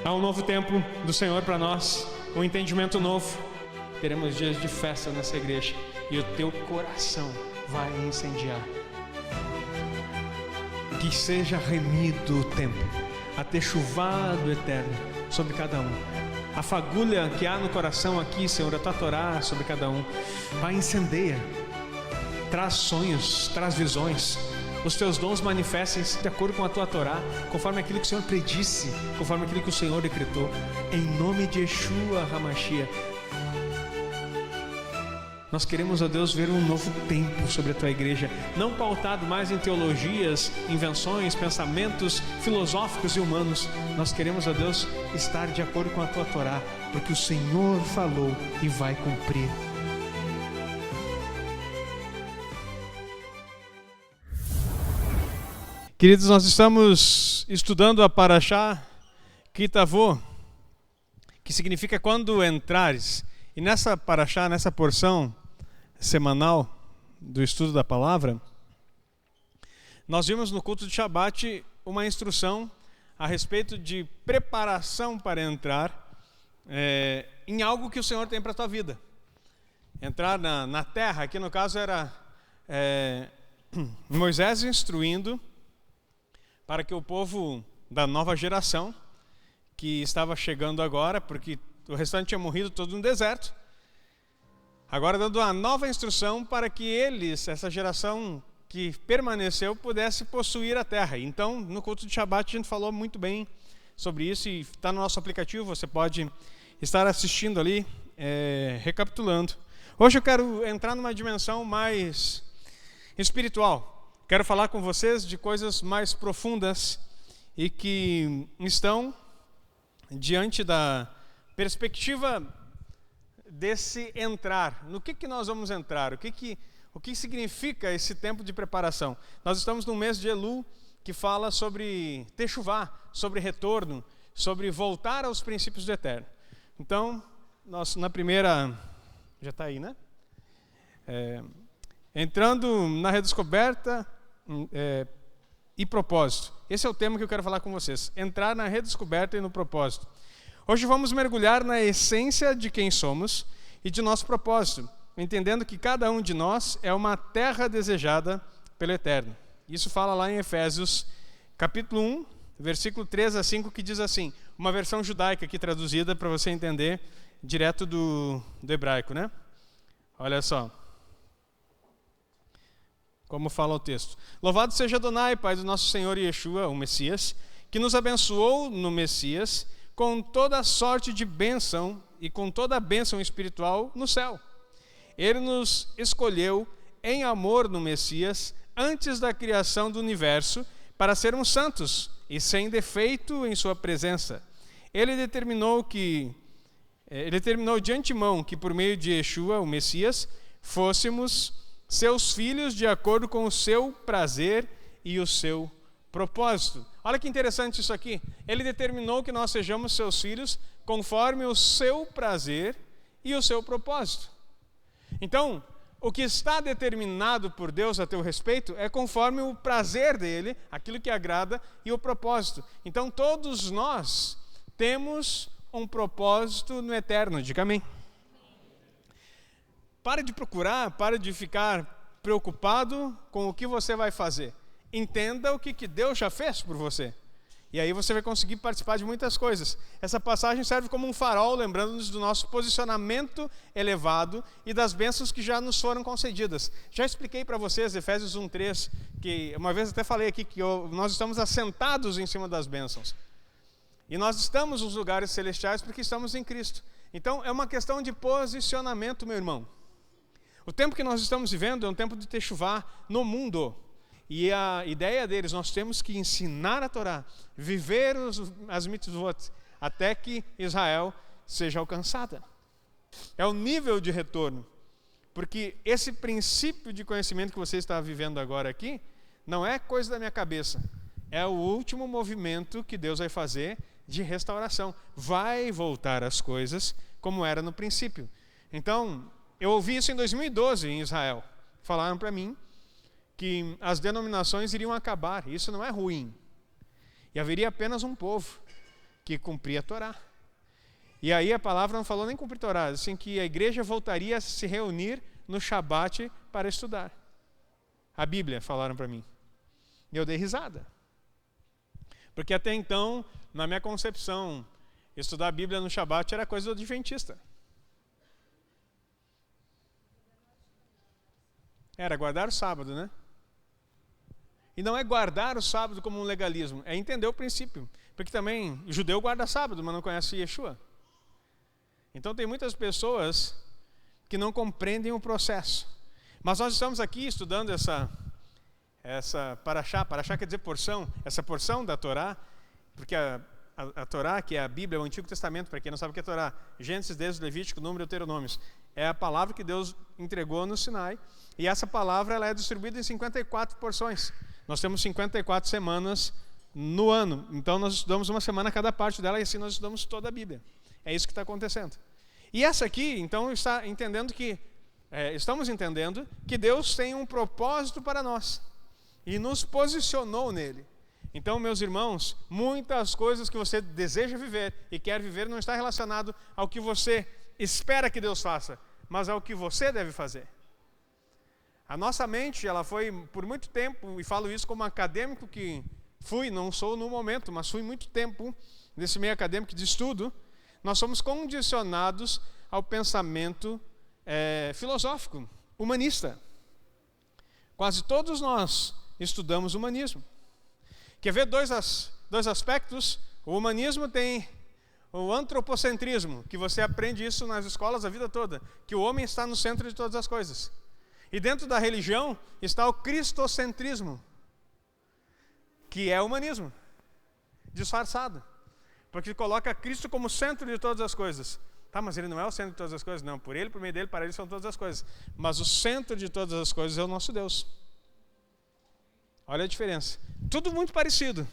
Há um novo tempo do Senhor para nós, um entendimento novo. Teremos dias de festa nessa igreja e o teu coração vai incendiar. Que seja remido o tempo, a techuvá do eterno sobre cada um. A fagulha que há no coração aqui, Senhor, a tua Torá sobre cada um. Pai, incendeia, traz sonhos, traz visões. Os teus dons manifestem-se de acordo com a tua Torá, conforme aquilo que o Senhor predisse, conforme aquilo que o Senhor decretou. Em nome de Yeshua HaMashiach. Nós queremos, ó Deus, ver um novo tempo sobre a tua igreja, não pautado mais em teologias, invenções, pensamentos filosóficos e humanos. Nós queremos, ó Deus, estar de acordo com a tua Torá, porque o Senhor falou e vai cumprir. Queridos, nós estamos estudando a Parashá Kitavô, que significa quando entrares. E nessa Parashá, nessa porção semanal do estudo da palavra, nós vimos no culto de Shabat uma instrução a respeito de preparação para entrar em algo que o Senhor tem para a tua vida. Entrar na terra, aqui no caso era Moisés instruindo para que o povo da nova geração, que estava chegando agora, porque o restante tinha morrido todo no deserto, agora dando uma nova instrução para que eles, essa geração que permaneceu, pudesse possuir a terra. Então, no culto de Shabat, a gente falou muito bem sobre isso e está no nosso aplicativo, você pode estar assistindo ali, recapitulando. Hoje eu quero entrar numa dimensão mais espiritual. Quero falar com vocês de coisas mais profundas e que estão diante da perspectiva desse entrar. No que nós vamos entrar? O que significa esse tempo de preparação? Nós estamos no mês de Elul, que fala sobre techuvá, sobre retorno, sobre voltar aos princípios do eterno. Então, nós na primeira... Já está aí, né? Entrando na redescoberta e propósito. Esse é o tema que eu quero falar com vocês. Entrar na redescoberta e no propósito. Hoje vamos mergulhar na essência de quem somos e de nosso propósito, entendendo que cada um de nós é uma terra desejada pelo Eterno. Isso fala lá em Efésios, capítulo 1, versículo 3 a 5, que diz assim, uma versão judaica aqui traduzida para você entender direto do hebraico, né? Olha só. Como fala o texto. Louvado seja Adonai, Pai do nosso Senhor Yeshua, o Messias, que nos abençoou no Messias com toda sorte de bênção e com toda a bênção espiritual no céu. Ele nos escolheu em amor no Messias antes da criação do universo para sermos santos e sem defeito em sua presença. Ele determinou de antemão que por meio de Yeshua, o Messias, fôssemos seus filhos de acordo com o seu prazer e o seu propósito. Olha que interessante isso aqui. Ele determinou que nós sejamos seus filhos conforme o seu prazer e o seu propósito. Então, o que está determinado por Deus a teu respeito é conforme o prazer dele, aquilo que agrada e o propósito. Então, todos nós temos um propósito no eterno. Diga amém. Pare de procurar, pare de ficar preocupado com o que você vai fazer. Entenda o que Deus já fez por você. E aí você vai conseguir participar de muitas coisas. Essa passagem serve como um farol, lembrando-nos do nosso posicionamento elevado e das bênçãos que já nos foram concedidas. Já expliquei para vocês, Efésios 1:3, que uma vez até falei aqui que nós estamos assentados em cima das bênçãos. E nós estamos nos lugares celestiais porque estamos em Cristo. Então é uma questão de posicionamento, meu irmão. O tempo que nós estamos vivendo é um tempo de techuvá no mundo. E a ideia deles, nós temos que ensinar a Torá, viver as mitzvot, até que Israel seja alcançada. É o nível de retorno. Porque esse princípio de conhecimento que você está vivendo agora aqui, não é coisa da minha cabeça. É o último movimento que Deus vai fazer de restauração. Vai voltar as coisas como era no princípio. Então, eu ouvi isso em 2012 em Israel. Falaram para mim que as denominações iriam acabar. Isso não é ruim. E haveria apenas um povo que cumpria a Torá. E aí a palavra não falou nem cumprir a Torá, assim que a igreja voltaria a se reunir no Shabat para estudar. A Bíblia, falaram para mim. E eu dei risada. Porque até então, na minha concepção, estudar a Bíblia no Shabat era coisa do adventista. Era guardar o sábado, né? E não é guardar o sábado como um legalismo, é entender o princípio. Porque também o judeu guarda sábado, mas não conhece Yeshua. Então tem muitas pessoas que não compreendem o processo. Mas nós estamos aqui estudando essa paraxá quer dizer porção, essa porção da Torá, porque a Torá, que é a Bíblia, é o Antigo Testamento, para quem não sabe o que é Torá, Gênesis, Êxodo, Levítico, Número e Deuteronômios, é a palavra que Deus entregou no Sinai, e essa palavra ela é distribuída em 54 porções. Nós temos 54 semanas no ano, então nós estudamos uma semana cada parte dela, e assim nós estudamos toda a Bíblia. É isso que está acontecendo. E essa aqui, então, estamos entendendo que Deus tem um propósito para nós, e nos posicionou nele. Então, meus irmãos, muitas coisas que você deseja viver e quer viver não está relacionado ao que você espera que Deus faça, mas ao que você deve fazer. A nossa mente, ela foi por muito tempo, e falo isso como acadêmico que fui, não sou no momento, mas fui muito tempo nesse meio acadêmico de estudo, nós somos condicionados ao pensamento filosófico, humanista. Quase todos nós estudamos humanismo. Quer ver dois aspectos? O humanismo tem o antropocentrismo, que você aprende isso nas escolas a vida toda, que o homem está no centro de todas as coisas. E dentro da religião está o cristocentrismo, que é o humanismo, disfarçado, porque coloca Cristo como centro de todas as coisas. Tá, mas ele não é o centro de todas as coisas? Não, por ele, por meio dele, para ele são todas as coisas. Mas o centro de todas as coisas é o nosso Deus. Olha a diferença. Tudo muito parecido,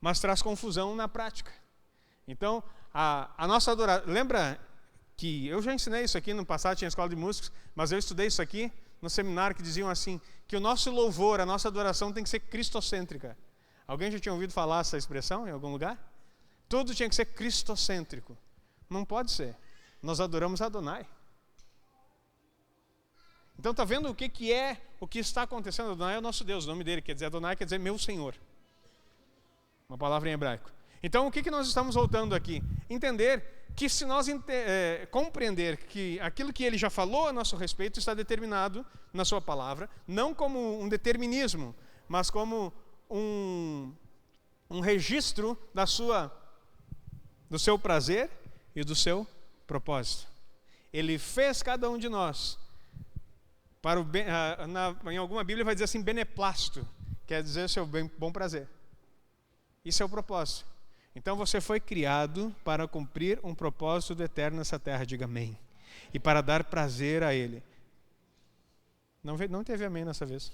mas traz confusão na prática. Então, a nossa adoração... Lembra que eu já ensinei isso aqui no passado, tinha escola de músicos, mas eu estudei isso aqui no seminário, que diziam assim, que o nosso louvor, a nossa adoração tem que ser cristocêntrica. Alguém já tinha ouvido falar essa expressão em algum lugar? Tudo tinha que ser cristocêntrico. Não pode ser. Nós adoramos Adonai. Então está vendo o que está acontecendo? Adonai é o nosso Deus, o nome dele quer dizer Adonai, quer dizer meu Senhor. Uma palavra em hebraico. Então o que nós estamos voltando aqui? Entender que se nós compreender que aquilo que ele já falou a nosso respeito está determinado na sua palavra, não como um determinismo, mas como um registro do seu prazer e do seu propósito. Ele fez cada um de nós para o bem, em alguma Bíblia vai dizer assim, beneplácito, quer dizer seu bom prazer. Isso é o propósito. Então você foi criado para cumprir um propósito do eterno nessa terra, diga amém. E para dar prazer a ele. Não teve amém nessa vez.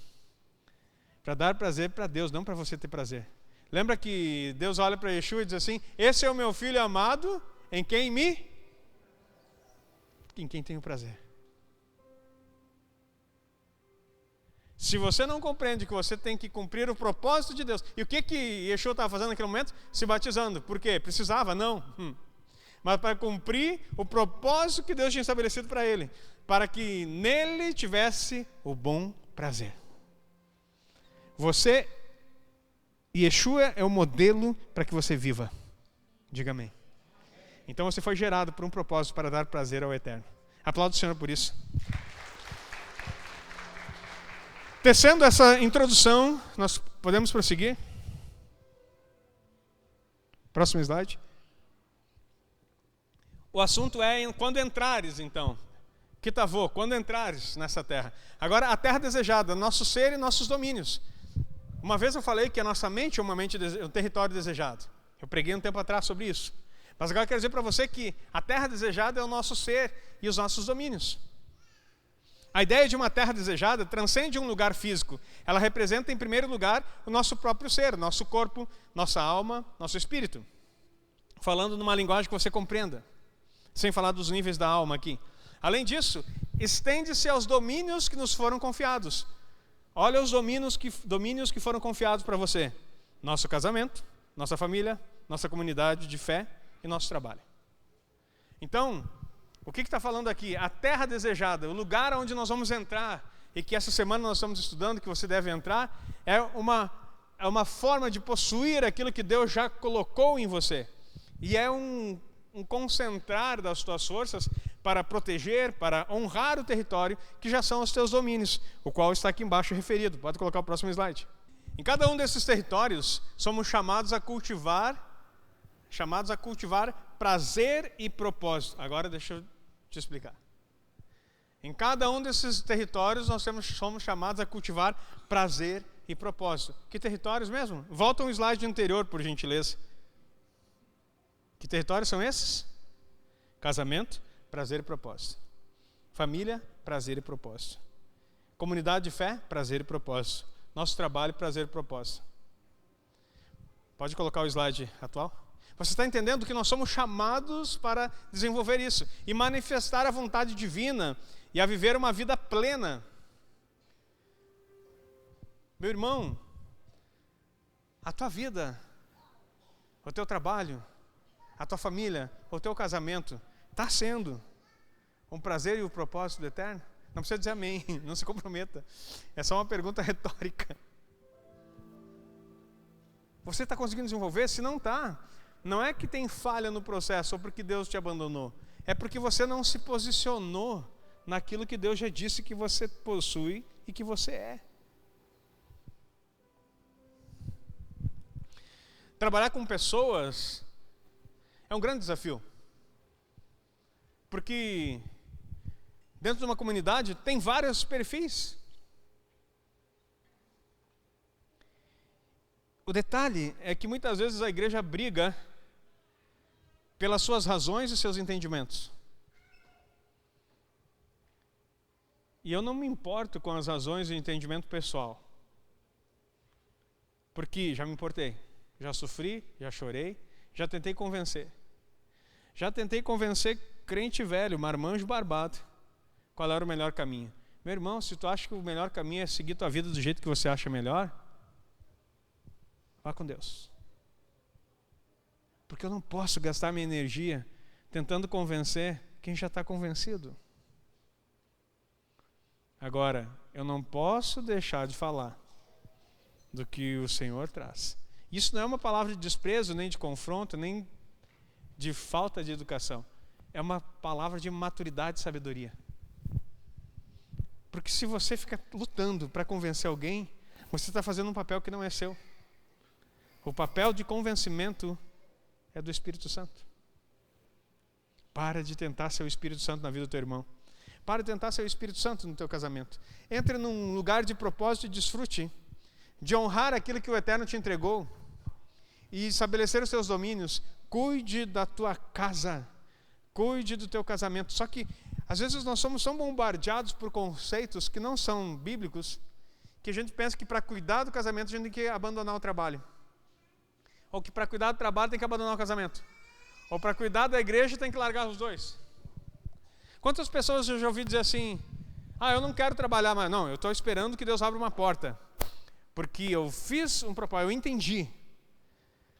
Para dar prazer para Deus, não para você ter prazer. Lembra que Deus olha para Yeshua e diz assim, esse é o meu filho amado, em quem tenho prazer. Se você não compreende que você tem que cumprir o propósito de Deus, e o que Yeshua estava fazendo naquele momento? Se batizando. Por quê? Precisava? Não. Mas para cumprir o propósito que Deus tinha estabelecido para ele, para que nele tivesse o bom prazer. Yeshua é o modelo para que você viva. Diga amém. Então você foi gerado por um propósito para dar prazer ao Eterno. Aplauda o Senhor por isso. Tecendo essa introdução, nós podemos prosseguir? Próximo slide. O assunto é quando entrares, então. Kitavô, quando entrares nessa terra. Agora, a terra desejada, nosso ser e nossos domínios. Uma vez eu falei que a nossa mente é um território desejado. Eu preguei um tempo atrás sobre isso. Mas agora eu quero dizer para você que a terra desejada é o nosso ser e os nossos domínios. A ideia de uma terra desejada transcende um lugar físico. Ela representa, em primeiro lugar, o nosso próprio ser, nosso corpo, nossa alma, nosso espírito. Falando numa linguagem que você compreenda, sem falar dos níveis da alma aqui. Além disso, estende-se aos domínios que nos foram confiados. Olha os domínios que foram confiados para você. Nosso casamento, nossa família, nossa comunidade de fé e nosso trabalho. Então, o que está falando aqui? A terra desejada, o lugar onde nós vamos entrar, e que essa semana nós estamos estudando, que você deve entrar, é uma forma de possuir aquilo que Deus já colocou em você. E é um concentrar das tuas forças para proteger, para honrar o território, que já são os teus domínios, o qual está aqui embaixo referido. Pode colocar o próximo slide. Em cada um desses territórios, somos chamados a cultivar prazer e propósito. Agora deixa eu te explicar. Em cada um desses territórios, nós somos chamados a cultivar prazer e propósito. Que territórios mesmo? Volta um slide anterior, por gentileza. Que territórios são esses? Casamento, prazer e propósito. Família, prazer e propósito. Comunidade de fé, prazer e propósito. Nosso trabalho, prazer e propósito. Pode colocar o slide atual? Você está entendendo que nós somos chamados para desenvolver isso e manifestar a vontade divina e a viver uma vida plena. Meu irmão, a tua vida, o teu trabalho, a tua família, o teu casamento, está sendo um prazer e um propósito do eterno? Não precisa dizer amém, não se comprometa. É só uma pergunta retórica. Você está conseguindo desenvolver? Se não está, não é que tem falha no processo ou porque Deus te abandonou. É porque você não se posicionou naquilo que Deus já disse que você possui e que você é. Trabalhar com pessoas é um grande desafio. Porque dentro de uma comunidade tem vários perfis. O detalhe é que muitas vezes a igreja briga pelas suas razões e seus entendimentos. E eu não me importo com as razões e o entendimento pessoal. Porque já me importei. Já sofri, já chorei, já tentei convencer. Já tentei convencer crente velho, marmanjo barbado, qual era o melhor caminho. Meu irmão, se tu acha que o melhor caminho é seguir tua vida do jeito que você acha melhor, vá com Deus. Porque eu não posso gastar minha energia tentando convencer quem já está convencido. Agora, eu não posso deixar de falar do que o Senhor traz. Isso não é uma palavra de desprezo, nem de confronto, nem de falta de educação. É uma palavra de maturidade e sabedoria. Porque se você fica lutando para convencer alguém, você está fazendo um papel que não é seu. O papel de convencimento é do Espírito Santo. Para de tentar ser o Espírito Santo na vida do teu irmão. Para de tentar ser o Espírito Santo no teu casamento. Entre num lugar de propósito e desfrute, de honrar aquilo que o Eterno te entregou e estabelecer os teus domínios. Cuide da tua casa, cuide do teu casamento. Só que às vezes nós somos tão bombardeados por conceitos que não são bíblicos, que a gente pensa que para cuidar do casamento a gente tem que abandonar o trabalho. Ou que para cuidar do trabalho tem que abandonar o casamento. Ou para cuidar da igreja tem que largar os dois. Quantas pessoas eu já ouvi dizer assim: eu não quero trabalhar mais. Não, eu estou esperando que Deus abra uma porta. Porque eu fiz um propósito, eu entendi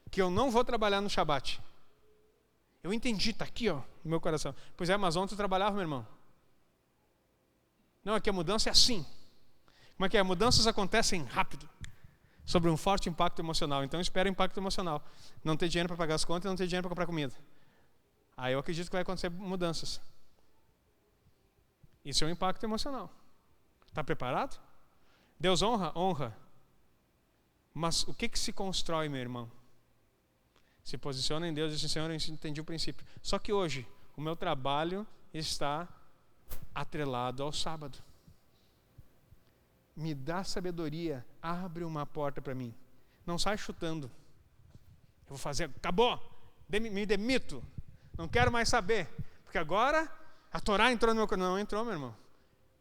que eu não vou trabalhar no Shabat. Eu entendi, está aqui no meu coração. Pois é, mas ontem eu trabalhava, meu irmão. Não, é que a mudança é assim. Como é que é? Mudanças acontecem rápido, sobre um forte impacto emocional. Então espera o impacto emocional. Não ter dinheiro para pagar as contas, não ter dinheiro para comprar comida. Aí eu acredito que vai acontecer mudanças. Isso é um impacto emocional. Está preparado? Deus honra? Honra. Mas o que se constrói, meu irmão? Se posiciona em Deus e diz: Senhor, eu entendi o princípio. Só que hoje, o meu trabalho está atrelado ao sábado. Me dá sabedoria, abre uma porta para mim. Não sai chutando. Eu vou fazer, acabou, me demito. Não quero mais saber. Porque agora a Torá entrou no meu coração. Não entrou, meu irmão.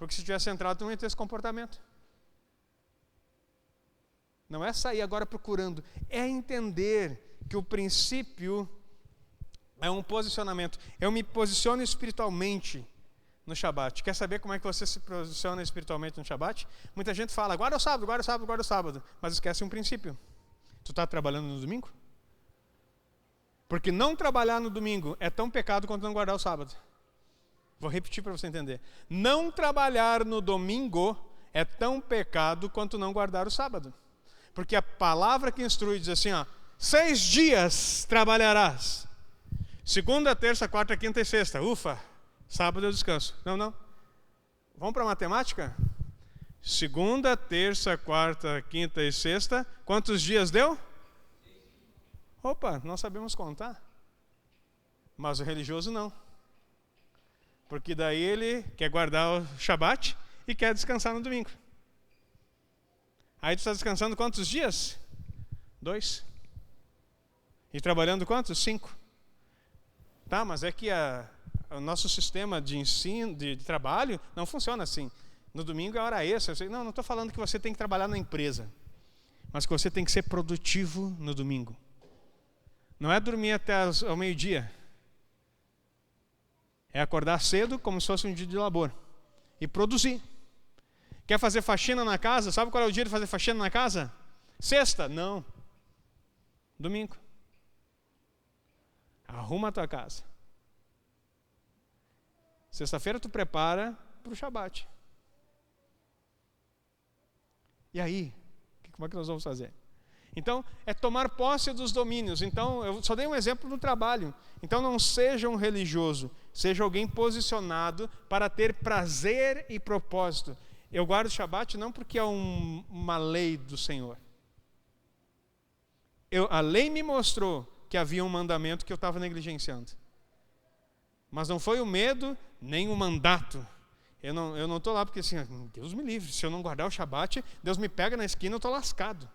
Porque se tivesse entrado, tu não ia ter esse comportamento. Não é sair agora procurando, é entender que o princípio é um posicionamento. Eu me posiciono espiritualmente no Shabat. Quer saber como é que você se posiciona espiritualmente no Shabat? Muita gente fala, guarda o sábado, guarda o sábado, guarda o sábado. Mas esquece um princípio. Tu está trabalhando no domingo? Porque não trabalhar no domingo é tão pecado quanto não guardar o sábado. Vou repetir para você entender. Não trabalhar no domingo é tão pecado quanto não guardar o sábado. Porque a palavra que instrui diz assim, 6 dias trabalharás. Segunda, terça, quarta, quinta e sexta. Ufa, sábado eu descanso. Não. Vamos para a matemática? Segunda, terça, quarta, quinta e sexta. Quantos dias deu? Opa, não sabemos contar. Mas o religioso não. Porque daí ele quer guardar o Shabat e quer descansar no domingo. Aí tu está descansando quantos dias? 2. E trabalhando quantos? 5. Tá, mas é que o nosso sistema de ensino, de trabalho, não funciona assim. No domingo é hora extra. Não estou falando que você tem que trabalhar na empresa. Mas que você tem que ser produtivo no domingo. Não é dormir até ao meio-dia. É acordar cedo como se fosse um dia de labor. E produzir. Quer fazer faxina na casa? Sabe qual é o dia de fazer faxina na casa? Sexta? Não. Domingo. Arruma a tua casa. Sexta-feira tu prepara para o Shabat. E aí? Como é que nós vamos fazer? Então, é tomar posse dos domínios. Então, eu só dei um exemplo no trabalho. Então, não seja um religioso. Seja alguém posicionado para ter prazer e propósito. Eu guardo o Shabat não porque é uma lei do Senhor. A lei me mostrou que havia um mandamento que eu estava negligenciando. Mas não foi o medo, nem o mandato. Eu não estou lá porque assim, Deus me livre, se eu não guardar o Shabat, Deus me pega na esquina, eu estou lascado.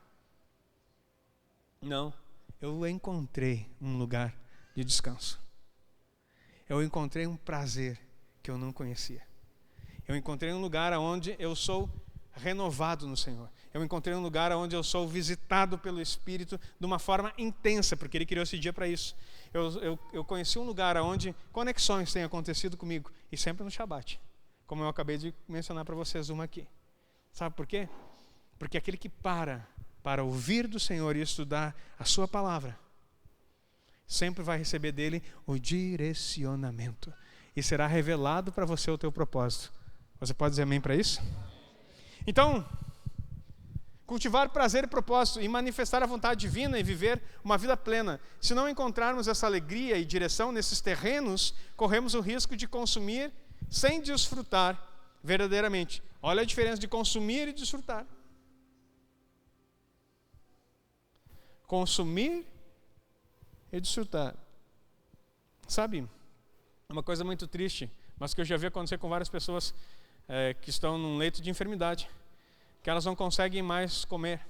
Não, eu encontrei um lugar de descanso. Eu encontrei um prazer que eu não conhecia. Eu encontrei um lugar onde eu sou renovado no Senhor. Eu encontrei um lugar onde eu sou visitado pelo Espírito de uma forma intensa, porque Ele criou esse dia para isso. Eu conheci um lugar onde conexões têm acontecido comigo, e sempre no Shabat, como eu acabei de mencionar para vocês uma aqui. Sabe por quê? Porque aquele que para ouvir do Senhor e estudar a sua palavra, sempre vai receber dele o direcionamento, e será revelado para você o teu propósito. Você pode dizer amém para isso? Então, cultivar prazer e propósito e manifestar a vontade divina e viver uma vida plena. Se não encontrarmos essa alegria e direção nesses terrenos, corremos o risco de consumir sem desfrutar verdadeiramente. Olha a diferença de consumir e desfrutar. Consumir e desfrutar. Sabe, uma coisa muito triste, mas que eu já vi acontecer com várias pessoas que estão num leito de enfermidade, que elas não conseguem mais comer.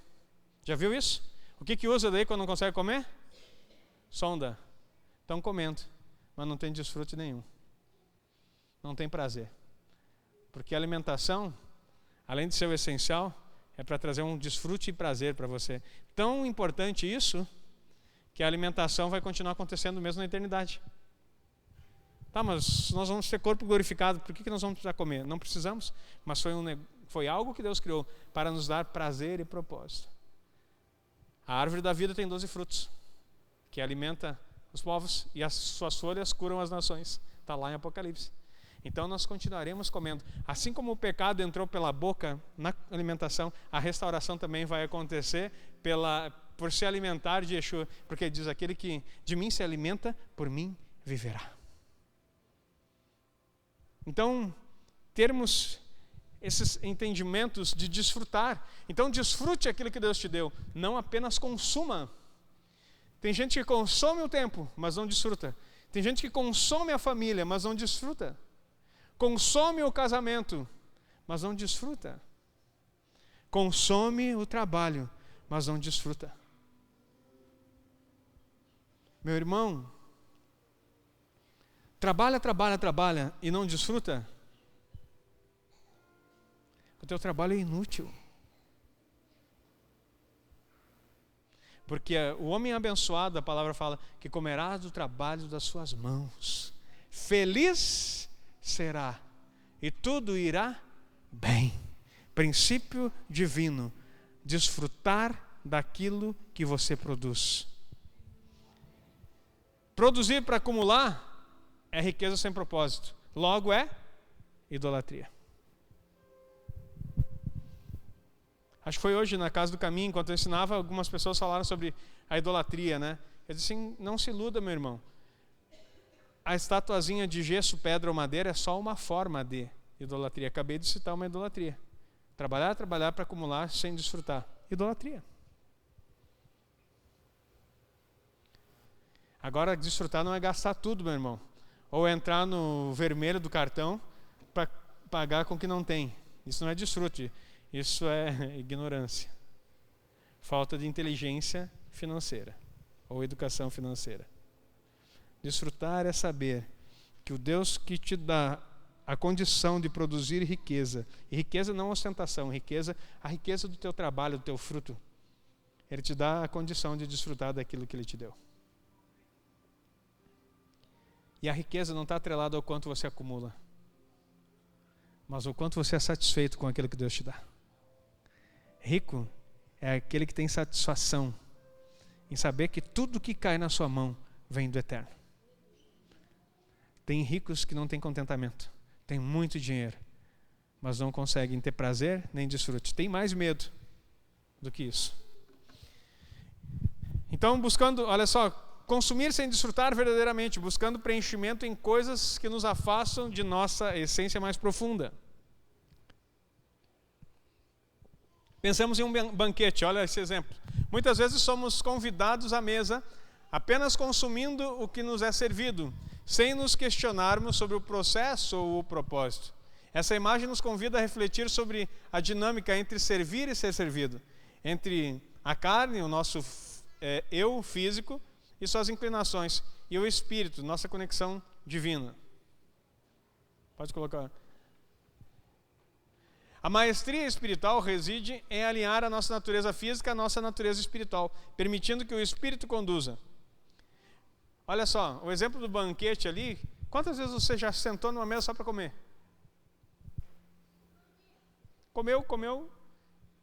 Já viu isso? O que usa daí quando não consegue comer? Sonda. Estão comendo, mas não tem desfrute nenhum. Não tem prazer. Porque a alimentação, além de ser o essencial, é para trazer um desfrute e prazer para você. Tão importante isso, que a alimentação vai continuar acontecendo mesmo na eternidade. Tá, mas nós vamos ter corpo glorificado, por que nós vamos precisar comer? Não precisamos, mas foi algo que Deus criou para nos dar prazer e propósito. A árvore da vida tem 12 frutos, que alimenta os povos, e as suas folhas curam as nações. Está lá em Apocalipse. Então nós continuaremos comendo. Assim como o pecado entrou pela boca na alimentação, a restauração também vai acontecer por se alimentar de Yeshua, porque diz: aquele que de mim se alimenta, por mim viverá. Então, termos esses entendimentos de desfrutar. Então, desfrute aquilo que Deus te deu, não apenas consuma. Tem gente que consome o tempo, mas não desfruta. Tem gente que consome a família, mas não desfruta. Consome o casamento, mas não desfruta. Consome o trabalho, mas não desfruta. Meu irmão, trabalha e não desfruta? o teu trabalho é inútil. Porque o homem abençoado, a palavra fala, que comerá do trabalho das suas mãos. Feliz será, e tudo irá bem. Princípio divino, desfrutar daquilo que você produz. Produzir para acumular é riqueza sem propósito. Logo é idolatria. Acho que foi hoje na Casa do Caminho, enquanto eu ensinava, algumas pessoas falaram sobre a idolatria, né? Eu disse assim, não se iluda, meu irmão. A estatuazinha de gesso, pedra ou madeira é só uma forma de idolatria. Acabei de citar uma idolatria. Trabalhar para acumular sem desfrutar. Idolatria. Agora, desfrutar não é gastar tudo, meu irmão. Ou entrar no vermelho do cartão para pagar com o que não tem. Isso não é desfrute. Isso é ignorância. Falta de inteligência financeira. Ou educação financeira. Desfrutar é saber que o Deus que te dá a condição de produzir riqueza, e riqueza não ostentação, a riqueza do teu trabalho, do teu fruto, Ele te dá a condição de desfrutar daquilo que Ele te deu. E a riqueza não está atrelada ao quanto você acumula, mas ao quanto você é satisfeito com aquilo que Deus te dá. Rico é aquele que tem satisfação em saber que tudo que cai na sua mão vem do Eterno. Tem ricos que não têm contentamento, têm muito dinheiro, mas não conseguem ter prazer nem desfrute. Tem mais medo do que isso. Então, buscando, olha só, consumir sem desfrutar verdadeiramente, buscando preenchimento em coisas que nos afastam de nossa essência mais profunda. Pensamos em um banquete, olha esse exemplo. Muitas vezes somos convidados à mesa apenas consumindo o que nos é servido, sem nos questionarmos sobre o processo ou o propósito. Essa imagem nos convida a refletir sobre a dinâmica entre servir e ser servido, entre a carne, o nosso eu físico e suas inclinações, e o espírito, nossa conexão divina. Pode colocar. A maestria espiritual reside em alinhar a nossa natureza física à nossa natureza espiritual, permitindo que o espírito conduza. Olha só, o exemplo do banquete ali, quantas vezes você já sentou numa mesa só para comer? Comeu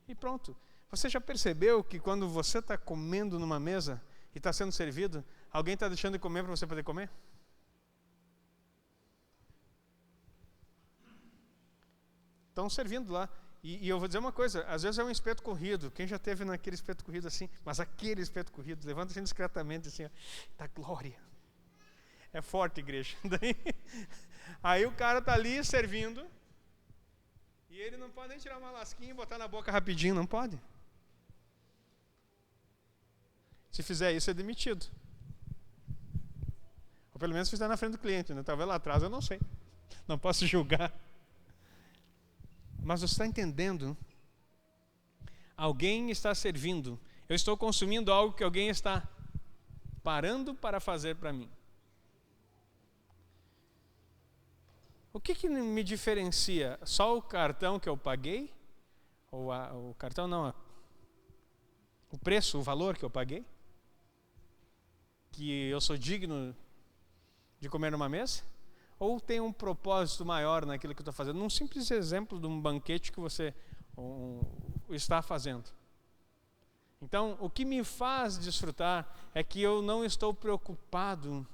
e pronto. Você já percebeu que quando você está comendo numa mesa e está sendo servido, alguém está deixando de comer para você poder comer? Estão servindo lá. E eu vou dizer uma coisa, às vezes é um espeto corrido. Quem já teve naquele espeto corrido assim, mas aquele espeto corrido, levanta assim discretamente assim, ó, da glória. É forte, igreja. Aí o cara está ali servindo, e ele não pode nem tirar uma lasquinha e botar na boca rapidinho, não pode. Se fizer isso, é demitido. Ou pelo menos se fizer na frente do cliente, né? Talvez lá atrás, eu não sei. Não posso julgar. Mas você está entendendo? Alguém está servindo. Eu estou consumindo algo que alguém está parando para fazer para mim. O que me diferencia? Só o cartão que eu paguei? Ou o cartão não, o preço, o valor que eu paguei? Que eu sou digno de comer numa mesa? Ou tem um propósito maior naquilo que eu estou fazendo? Num simples exemplo de um banquete que você está fazendo. Então, o que me faz desfrutar é que eu não estou preocupado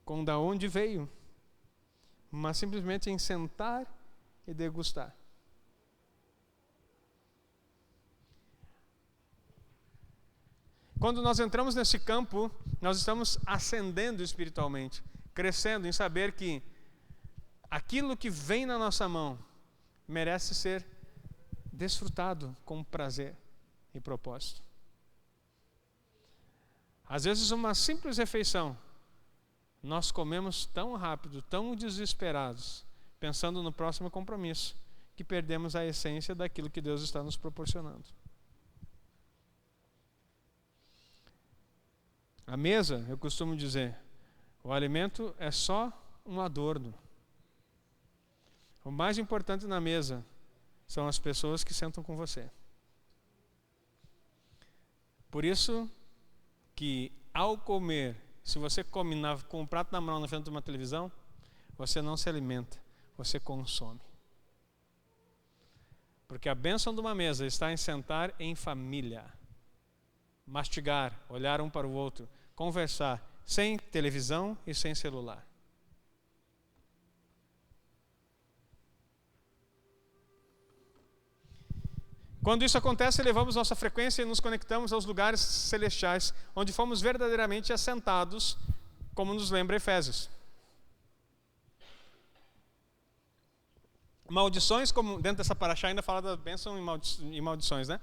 com de onde veio, mas simplesmente em sentar e degustar. Quando nós entramos nesse campo, nós estamos ascendendo espiritualmente, crescendo em saber que aquilo que vem na nossa mão merece ser desfrutado com prazer e propósito. Às vezes uma simples refeição, nós comemos tão rápido, tão desesperados, pensando no próximo compromisso, que perdemos a essência daquilo que Deus está nos proporcionando. A mesa, eu costumo dizer, o alimento é só um adorno. O mais importante na mesa são as pessoas que sentam com você. Por isso que ao comer, se você come com o prato na mão na frente de uma televisão, você não se alimenta, você consome. Porque a bênção de uma mesa está em sentar em família, mastigar, olhar um para o outro, conversar, sem televisão e sem celular. Quando isso acontece, elevamos nossa frequência e nos conectamos aos lugares celestiais, onde fomos verdadeiramente assentados, como nos lembra Efésios. Maldições, como dentro dessa paraxá ainda fala da bênção e maldições, né?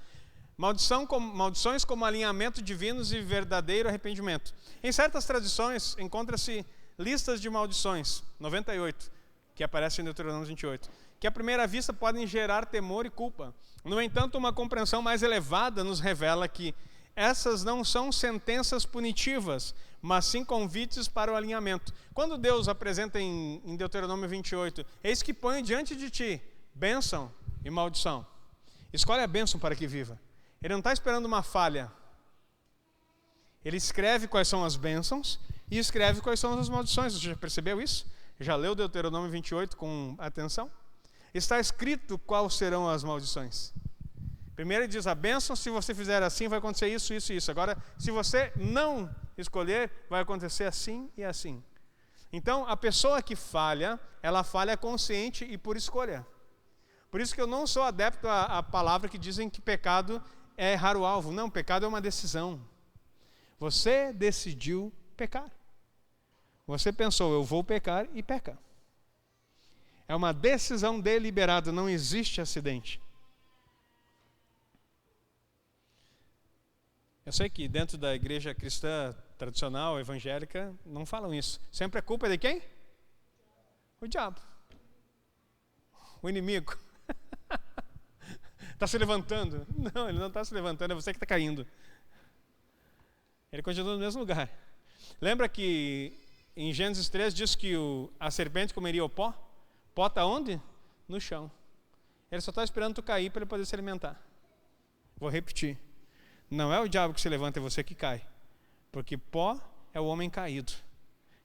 Maldições como alinhamento divinos e verdadeiro arrependimento. Em certas tradições, encontra-se listas de maldições, 98, que aparecem em Deuteronômio 28, que à primeira vista podem gerar temor e culpa. No entanto, uma compreensão mais elevada nos revela que essas não são sentenças punitivas, mas sim convites para o alinhamento. Quando Deus apresenta em Deuteronômio 28, eis que põe diante de ti bênção e maldição. Escolhe a bênção para que viva. Ele não está esperando uma falha. Ele escreve quais são as bênçãos e escreve quais são as maldições. Você já percebeu isso? Já leu Deuteronômio 28 com atenção? Está escrito quais serão as maldições. Primeiro ele diz a bênção, se você fizer assim vai acontecer isso, isso e isso. Agora, se você não escolher, vai acontecer assim e assim. Então, a pessoa que falha, ela falha consciente e por escolha. Por isso que eu não sou adepto à palavra que dizem que pecado é errar o alvo. Não, pecado é uma decisão. Você decidiu pecar. Você pensou, eu vou pecar e peca. É uma decisão deliberada, não existe acidente. Eu sei que dentro da igreja cristã tradicional, evangélica, não falam isso. Sempre a culpa é de quem? O diabo. O inimigo. Está se levantando. Não, ele não está se levantando, é você que está caindo. Ele continua no mesmo lugar. Lembra que em Gênesis 3 diz que a serpente comeria o pó? Pó está onde? No chão. Ele só está esperando tu cair para ele poder se alimentar. Vou repetir. Não é o diabo que se levanta, é você que cai. Porque pó é o homem caído.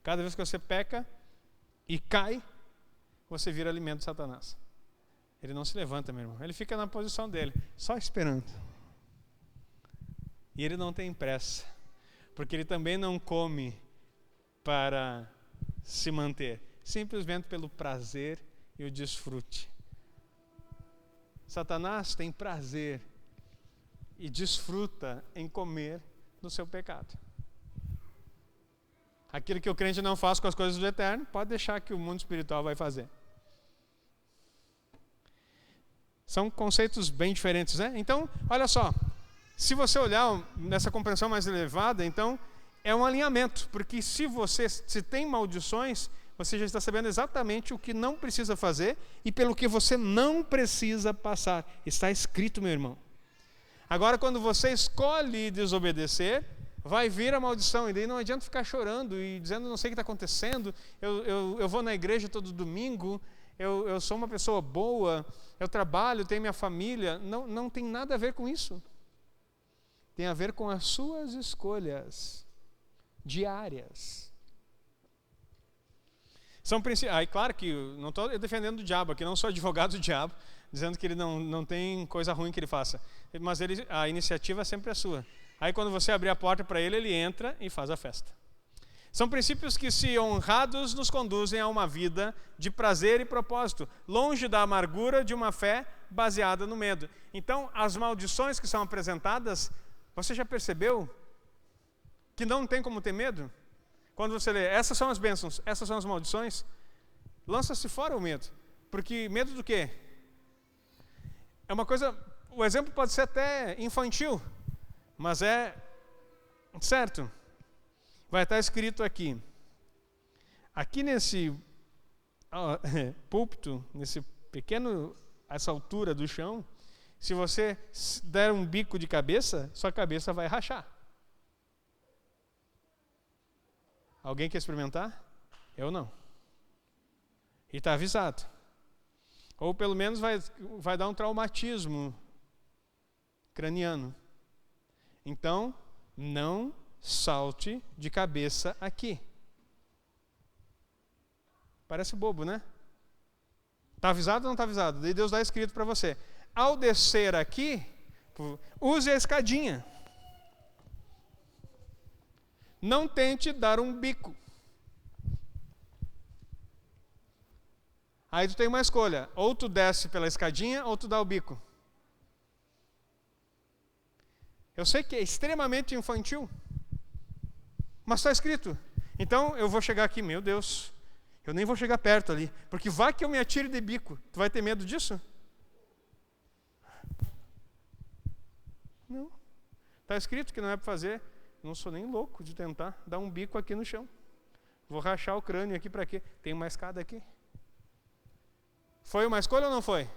Cada vez que você peca e cai, você vira alimento de Satanás. Ele não se levanta, meu irmão. Ele fica na posição dele, só esperando. E ele não tem pressa. Porque ele também não come para se manter. Simplesmente pelo prazer e o desfrute. Satanás tem prazer e desfruta em comer no seu pecado. Aquilo que o crente não faz com as coisas do eterno, pode deixar que o mundo espiritual vai fazer. São conceitos bem diferentes, né? Então, olha só, se você olhar nessa compreensão mais elevada, então, é um alinhamento, porque se tem maldições, você já está sabendo exatamente o que não precisa fazer e pelo que você não precisa passar. Está escrito, meu irmão. Agora, quando você escolhe desobedecer, vai vir a maldição. E daí não adianta ficar chorando e dizendo, não sei o que está acontecendo, eu vou na igreja todo domingo, eu sou uma pessoa boa, eu trabalho, tenho minha família. Não tem nada a ver com isso. Tem a ver com as suas escolhas diárias. Claro que não estou defendendo o diabo aqui, não sou advogado do diabo, dizendo que ele não tem coisa ruim que ele faça. Mas a iniciativa sempre é sua. Aí quando você abrir a porta para ele, ele entra e faz a festa. São princípios que, se honrados, nos conduzem a uma vida de prazer e propósito, longe da amargura de uma fé baseada no medo. Então, as maldições que são apresentadas, você já percebeu que não tem como ter medo? Quando você lê, essas são as bênçãos, essas são as maldições, lança-se fora o medo. Porque medo do quê? É uma coisa, o exemplo pode ser até infantil, mas é certo. Vai estar escrito aqui nesse púlpito, essa altura do chão, se você der um bico de cabeça, sua cabeça vai rachar. Alguém quer experimentar? Eu não. E está avisado. Ou pelo menos vai dar um traumatismo craniano. Então, não salte de cabeça aqui. Parece bobo, né? Está avisado ou não está avisado? Daí Deus dá escrito para você. Ao descer aqui, use a escadinha. Não tente dar um bico. Aí tu tem uma escolha. Ou tu desce pela escadinha, ou tu dá o bico. Eu sei que é extremamente infantil, mas está escrito. Então eu vou chegar aqui, meu Deus, eu nem vou chegar perto ali, porque vai que eu me atire de bico. Tu vai ter medo disso? Não. Está escrito que não é para fazer. Não sou nem louco de tentar dar um bico aqui no chão. Vou rachar o crânio aqui para quê? Tem uma escada aqui. Foi uma escolha ou não foi?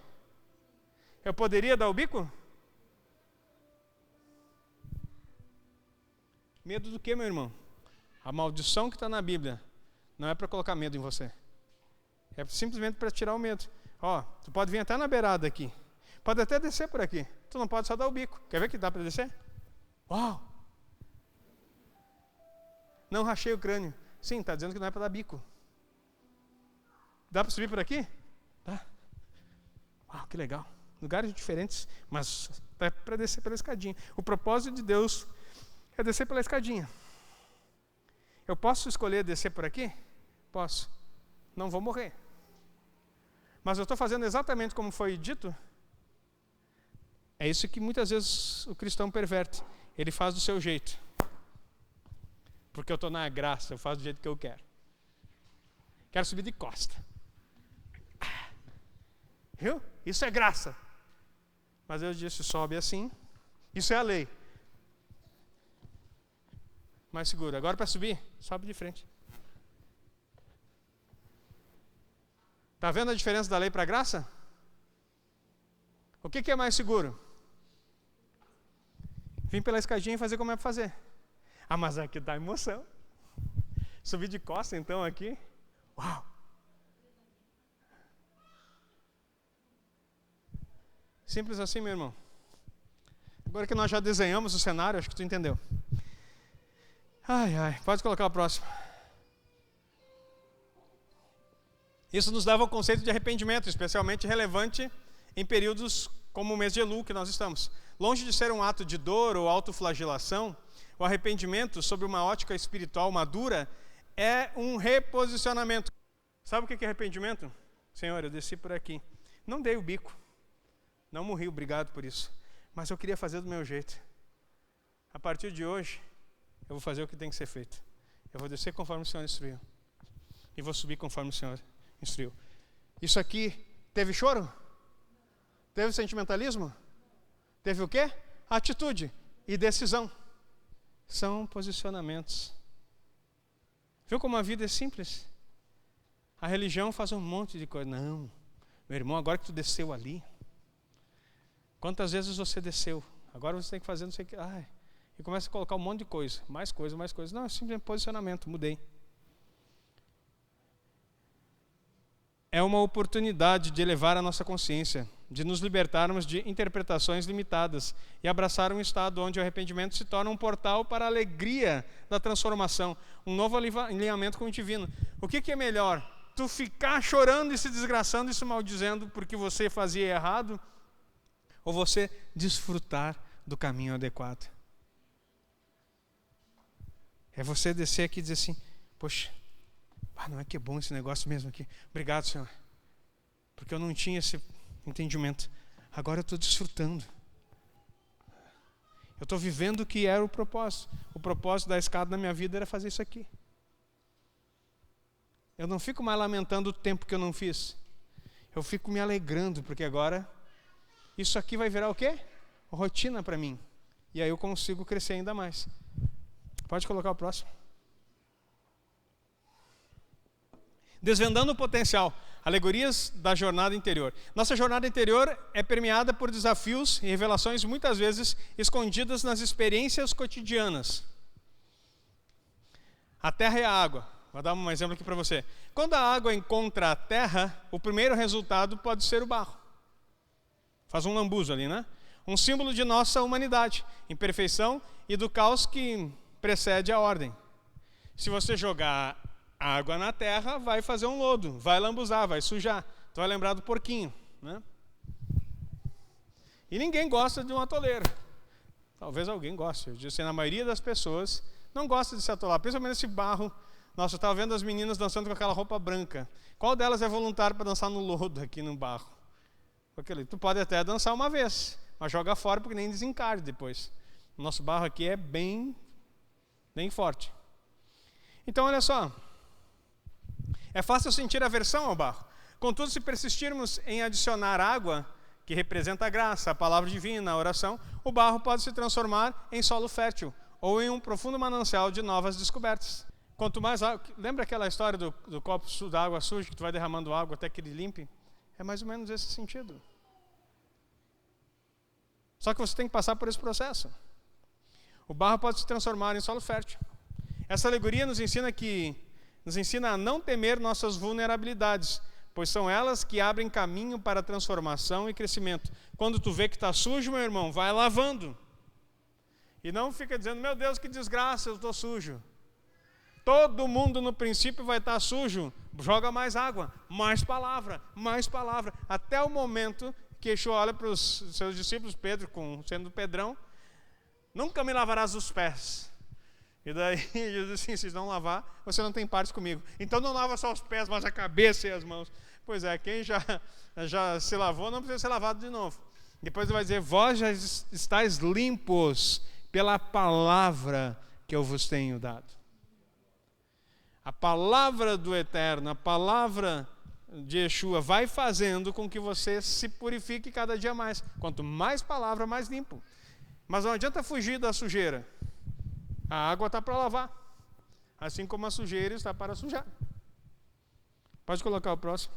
Eu poderia dar o bico? Medo do que, meu irmão? A maldição que está na Bíblia não é para colocar medo em você. É simplesmente para tirar o medo. Ó, tu pode vir até na beirada aqui. Pode até descer por aqui. Tu não pode só dar o bico. Quer ver que dá para descer? Uau! Não rachei o crânio. Sim, está dizendo que não é para dar bico. Dá para subir por aqui? Dá. Uau, que legal. Lugares diferentes, mas é para descer pela escadinha. O propósito de Deus é descer pela escadinha. Eu posso escolher descer por aqui? Posso. Não vou morrer. Mas eu estou fazendo exatamente como foi dito? É isso que muitas vezes o cristão perverte. Ele faz do seu jeito. Porque eu estou na graça, eu faço do jeito que eu quero. Quero subir de costa. Viu? Isso é graça. Mas eu disse, sobe assim. Isso é a lei. Mais seguro. Agora para subir, sobe de frente. Está vendo a diferença da lei para a graça? O que é mais seguro? Vim pela escadinha e fazer como é para fazer. Ah, mas aqui dá emoção. Subir de costa então aqui. Uau! Simples assim, meu irmão. Agora que nós já desenhamos o cenário, acho que tu entendeu. Ai, ai, pode colocar o próximo. Isso nos leva ao conceito de arrependimento, especialmente relevante em períodos como o mês de Elul que nós estamos. Longe de ser um ato de dor ou autoflagelação, o arrependimento, sob uma ótica espiritual madura, é um reposicionamento. Sabe o que é arrependimento? Senhor, eu desci por aqui. Não dei o bico. Não morri, obrigado por isso. Mas eu queria fazer do meu jeito. A partir de hoje, eu vou fazer o que tem que ser feito. Eu vou descer conforme o Senhor instruiu. E vou subir conforme o Senhor instruiu. Isso aqui teve choro? Teve sentimentalismo? Teve o quê? Atitude e decisão. São posicionamentos. Viu como a vida é simples? A religião faz um monte de coisa. Não, meu irmão, agora que tu desceu ali, quantas vezes você desceu? Agora você tem que fazer não sei o que. Ai, e começa a colocar um monte de coisa. Mais coisa, mais coisa. Não, é simplesmente posicionamento, mudei. É uma oportunidade de elevar a nossa consciência, de nos libertarmos de interpretações limitadas e abraçar um estado onde o arrependimento se torna um portal para a alegria da transformação, um novo alinhamento com o divino. O que é melhor? Tu ficar chorando e se desgraçando e se maldizendo porque você fazia errado? Ou você desfrutar do caminho adequado? É você descer aqui e dizer assim, poxa, não é que é bom esse negócio mesmo aqui. Obrigado, Senhor. Porque eu não tinha esse entendimento. Agora eu estou desfrutando. Eu estou vivendo o que era o propósito. O propósito da escada na minha vida era fazer isso aqui. Eu não fico mais lamentando o tempo que eu não fiz. Eu fico me alegrando, porque agora isso aqui vai virar o quê? Rotina para mim. E aí eu consigo crescer ainda mais. Pode colocar o próximo. Desvendando o potencial, alegorias da jornada interior. Nossa jornada interior é permeada por desafios e revelações muitas vezes escondidas nas experiências cotidianas. A terra e a água. Vou dar um exemplo aqui para você. Quando a água encontra a terra, o primeiro resultado pode ser o barro. Faz um lambuzo ali, né? Um símbolo de nossa humanidade, imperfeição e do caos que precede a ordem. Se você jogar água na terra, vai fazer um lodo, vai lambuzar, vai sujar. Tu vai lembrar do porquinho, né? E ninguém gosta de um atoleiro. Talvez alguém goste. Eu disse, na maioria das pessoas não gosta de se atolar, principalmente esse barro. Nossa, eu estava vendo as meninas dançando com aquela roupa branca. Qual delas é voluntário para dançar no lodo aqui no barro? Tu pode até dançar uma vez, mas joga fora porque nem desencarde depois. O nosso barro aqui é bem forte. Então, olha só. É fácil sentir aversão ao barro. Contudo, se persistirmos em adicionar água, que representa a graça, a palavra divina, a oração, o barro pode se transformar em solo fértil ou em um profundo manancial de novas descobertas. Quanto mais água... Lembra aquela história do copo da água suja, que tu vai derramando água até que ele limpe? É mais ou menos esse sentido. Só que você tem que passar por esse processo. O barro pode se transformar em solo fértil. Essa alegoria nos ensina a não temer nossas vulnerabilidades, pois são elas que abrem caminho para a transformação e crescimento. Quando tu vê que está sujo, meu irmão, vai lavando. E não fica dizendo, meu Deus, que desgraça, eu estou sujo. Todo mundo no princípio vai estar sujo. Joga mais água, mais palavra, até o momento que Yeshua olha para os seus discípulos, Pedro, sendo Pedrão, nunca me lavarás os pés. E daí Jesus disse assim, se não lavar, você não tem parte comigo. Então não lava só os pés, mas a cabeça e as mãos. Pois é, quem já se lavou não precisa ser lavado de novo. Depois ele vai dizer, vós já estáis limpos pela palavra que eu vos tenho dado. A palavra do Eterno, a palavra de Yeshua vai fazendo com que você se purifique cada dia mais. Quanto mais palavra, mais limpo. Mas não adianta fugir da sujeira. A água está para lavar, assim como a sujeira está para sujar. Pode colocar o próximo.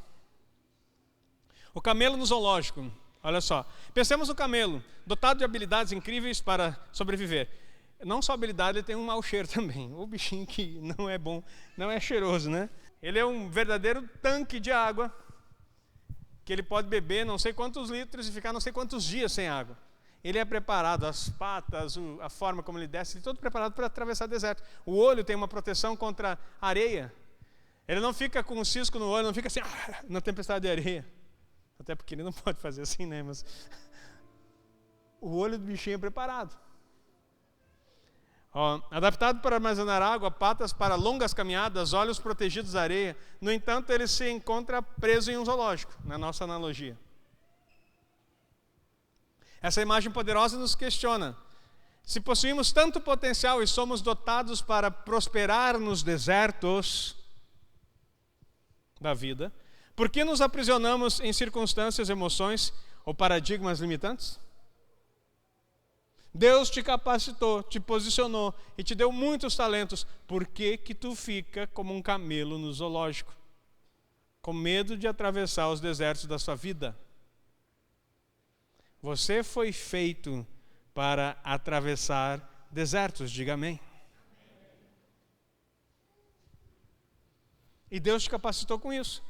O camelo no zoológico. Olha só. Pensemos no camelo, dotado de habilidades incríveis para sobreviver. Não só habilidade, ele tem um mau cheiro também. O bichinho que não é bom, não é cheiroso, né? Ele é um verdadeiro tanque de água, que ele pode beber não sei quantos litros e ficar não sei quantos dias sem água. Ele é preparado, as patas, a forma como ele desce, ele é todo preparado para atravessar o deserto. O olho tem uma proteção contra areia. Ele não fica com um cisco no olho, não fica assim, na tempestade de areia. Até porque ele não pode fazer assim, né? Mas o olho do bichinho é preparado. Adaptado para armazenar água, patas para longas caminhadas, olhos protegidos da areia. No entanto, ele se encontra preso em um zoológico, na nossa analogia. Essa imagem poderosa nos questiona. Se possuímos tanto potencial e somos dotados para prosperar nos desertos da vida, por que nos aprisionamos em circunstâncias, emoções ou paradigmas limitantes? Deus te capacitou, te posicionou e te deu muitos talentos. Por que que tu fica como um camelo no zoológico? Com medo de atravessar os desertos da sua vida? Você foi feito para atravessar desertos, diga amém. E Deus te capacitou com isso.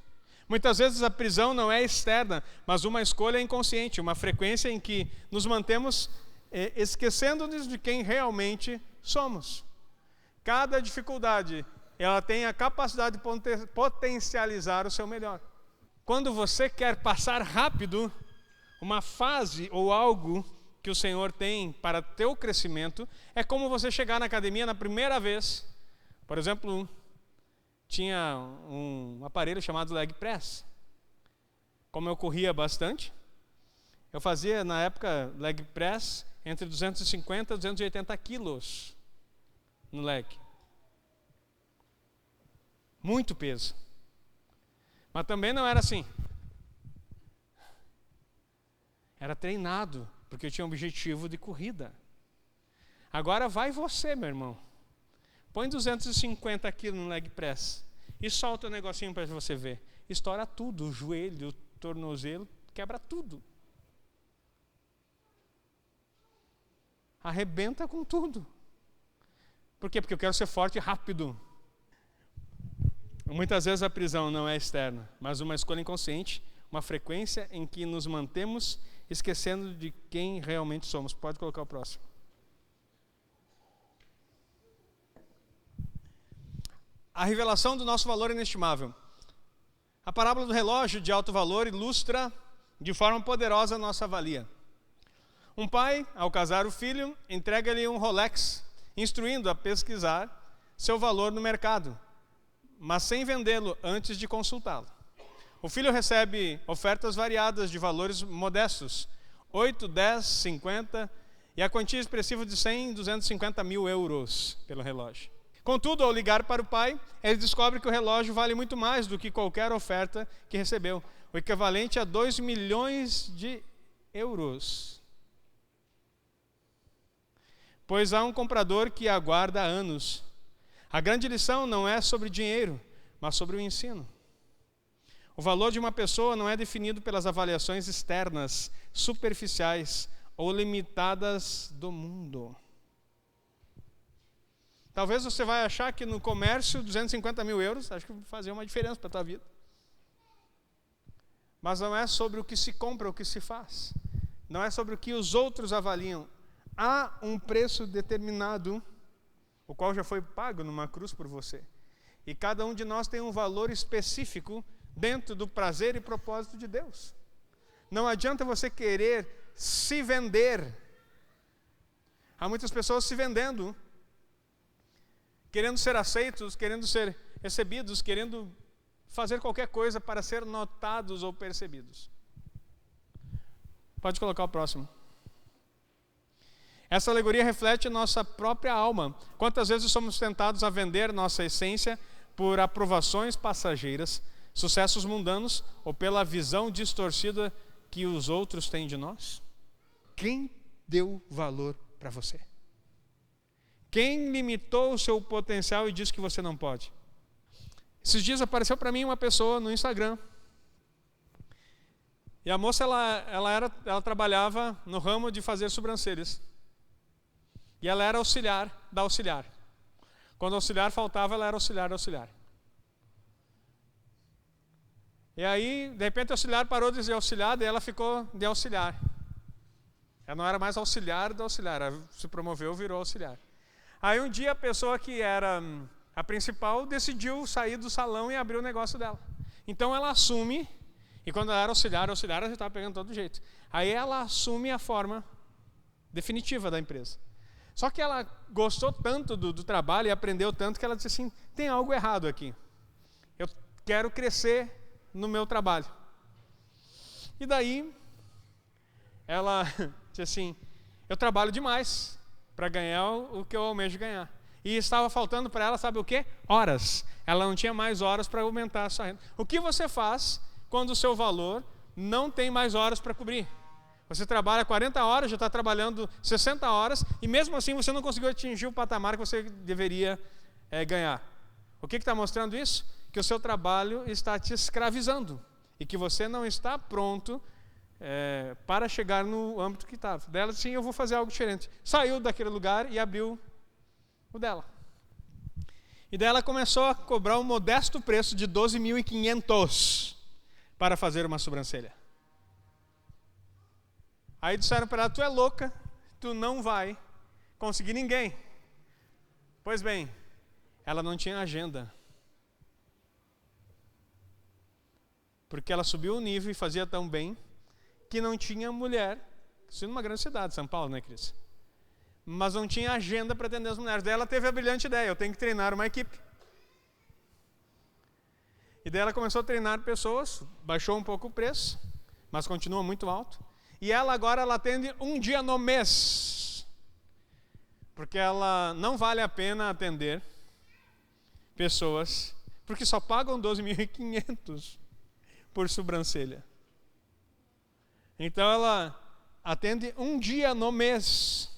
Muitas vezes a prisão não é externa, mas uma escolha inconsciente, uma frequência em que nos mantemos esquecendo-nos de quem realmente somos. Cada dificuldade, ela tem a capacidade de potencializar o seu melhor. Quando você quer passar rápido uma fase ou algo que o Senhor tem para teu crescimento, é como você chegar na academia na primeira vez. Por exemplo, tinha um aparelho chamado leg press. Como eu corria bastante, eu fazia na época leg press entre 250 e 280 quilos no leg. Muito peso. Mas também não era assim. Era treinado, porque eu tinha um objetivo de corrida. Agora vai você, meu irmão. Põe 250 quilos no leg press e solta o negocinho para você ver. Estoura tudo, o joelho, o tornozelo, quebra tudo. Arrebenta com tudo. Por quê? Porque eu quero ser forte e rápido. Muitas vezes a prisão não é externa, mas uma escolha inconsciente, uma frequência em que nos mantemos esquecendo de quem realmente somos. Pode colocar o próximo. A revelação do nosso valor inestimável. A parábola do relógio de alto valor ilustra de forma poderosa a nossa valia. Um pai, ao casar o filho, entrega-lhe um Rolex, instruindo a pesquisar seu valor no mercado, mas sem vendê-lo antes de consultá-lo. O filho recebe ofertas variadas de valores modestos, 8, 10, 50 e a quantia expressiva de 100, 250 mil euros pelo relógio. Contudo, ao ligar para o pai, ele descobre que o relógio vale muito mais do que qualquer oferta que recebeu, o equivalente a 2 milhões de euros. Pois há um comprador que aguarda há anos. A grande lição não é sobre dinheiro, mas sobre o ensino. O valor de uma pessoa não é definido pelas avaliações externas, superficiais ou limitadas do mundo. Talvez você vai achar que no comércio 250 mil euros, acho que vai fazer uma diferença para a tua vida. Mas não é sobre o que se compra, o que se faz. Não é sobre o que os outros avaliam. Há um preço determinado, o qual já foi pago numa cruz por você. E cada um de nós tem um valor específico dentro do prazer e propósito de Deus. Não adianta você querer se vender. Há muitas pessoas se vendendo, querendo ser aceitos, querendo ser recebidos, querendo fazer qualquer coisa para ser notados ou percebidos. Pode colocar o próximo. Essa alegoria reflete nossa própria alma. Quantas vezes somos tentados a vender nossa essência por aprovações passageiras, sucessos mundanos ou pela visão distorcida que os outros têm de nós? Quem deu valor para você? Quem limitou o seu potencial e disse que você não pode? Esses dias apareceu para mim uma pessoa no Instagram. E a moça, ela trabalhava no ramo de fazer sobrancelhas. E ela era auxiliar da auxiliar. Quando o auxiliar faltava, ela era auxiliar da auxiliar. E aí, de repente, o auxiliar parou de ser auxiliar e ela ficou de auxiliar. Ela não era mais auxiliar da auxiliar, ela se promoveu, virou auxiliar. Aí um dia a pessoa que era a principal decidiu sair do salão e abrir o negócio dela. Então ela assume, e quando ela era auxiliar, ela já estava pegando todo jeito. Aí ela assume a forma definitiva da empresa. Só que ela gostou tanto do trabalho e aprendeu tanto que ela disse assim, tem algo errado aqui. Eu quero crescer no meu trabalho. E daí, ela disse assim, eu trabalho demais para ganhar o que eu almejo ganhar. E estava faltando para ela, sabe o quê? Horas. Ela não tinha mais horas para aumentar a sua renda. O que você faz quando o seu valor não tem mais horas para cobrir? Você trabalha 40 horas, já está trabalhando 60 horas, e mesmo assim você não conseguiu atingir o patamar que você deveria ganhar. O que está mostrando isso? Que o seu trabalho está te escravizando, e que você não está pronto para chegar no âmbito que estava. Dela, sim, eu vou fazer algo diferente. Saiu daquele lugar e abriu o dela. E daí ela começou a cobrar um modesto preço de 12.500 para fazer uma sobrancelha. Aí disseram para ela, tu é louca, tu não vai conseguir ninguém. Pois bem, ela não tinha agenda. Porque ela subiu o nível e fazia tão bem que não tinha mulher, isso numa grande cidade, São Paulo, né, Cris? Mas não tinha agenda para atender as mulheres. Daí ela teve a brilhante ideia, eu tenho que treinar uma equipe. E daí ela começou a treinar pessoas, baixou um pouco o preço, mas continua muito alto. E ela agora atende um dia no mês. Porque ela não vale a pena atender pessoas, porque só pagam 12.500 por sobrancelha. Então ela atende um dia no mês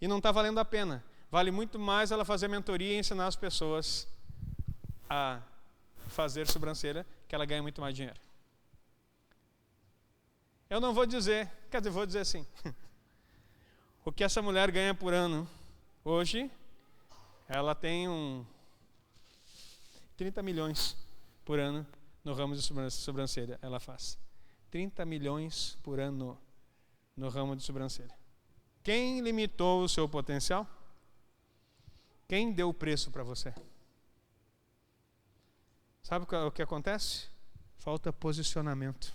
e não está valendo a pena. Vale muito mais ela fazer mentoria e ensinar as pessoas a fazer sobrancelha, que ela ganha muito mais dinheiro. Eu não vou dizer, quer dizer, vou dizer assim, o que essa mulher ganha por ano, hoje, ela tem 30 milhões por ano no ramo de sobrancelha ela faz. 30 milhões por ano no ramo de sobrancelha. Quem limitou o seu potencial? Quem deu o preço para você? Sabe o que acontece? Falta posicionamento.